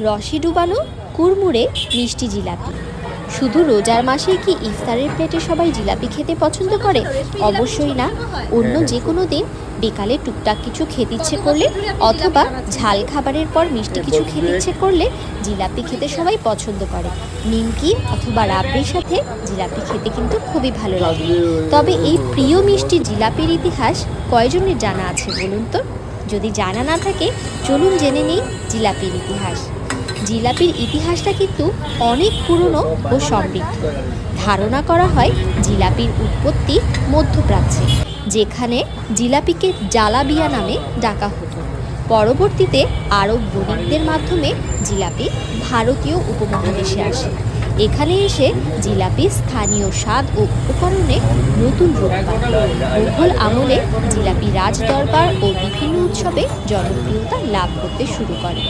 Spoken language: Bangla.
রসে ডুবানো কুড়মুড়ে মিষ্টি জিলাপি। শুধু রোজার মাসেই কি ইফতারের প্লেটে সবাই জিলাপি খেতে পছন্দ করে? অবশ্যই না। অন্য যে কোনো দিন বিকালে টুকটাক কিছু খেতে ইচ্ছে করলে অথবা ঝাল খাবারের পর মিষ্টি কিছু খেতে ইচ্ছে করলে জিলাপি খেতে সবাই পছন্দ করে। নিমকি অথবা রাবড়ির সাথে জিলাপি খেতে কিন্তু খুবই ভালো লাগে। তবে এই প্রিয় মিষ্টি জিলাপির ইতিহাস কয়জনের জানা আছে বলুন তো? যদি জানা না থাকে চলুন জেনে নিই জিলাপির ইতিহাস। জিলাপির ইতিহাসটা কিন্তু অনেক পুরনো ও সমৃদ্ধ। ধারণা করা হয় জিলাপির উৎপত্তি মধ্যপ্রাচ্যে, যেখানে জিলাপিকে জালাবিয়া নামে ডাকা হতো। পরবর্তীতে আরব বণিকদের মাধ্যমে জিলাপি ভারতীয় উপমহাদেশে আসে। এখানে এসে জিলাপি স্থানীয় স্বাদ ও উপকরণে নতুন রূপ পায়। মুঘল আমলে জিলাপি রাজ দরবার ও বিভিন্ন উৎসবে জনপ্রিয়তা লাভ করতে শুরু করে।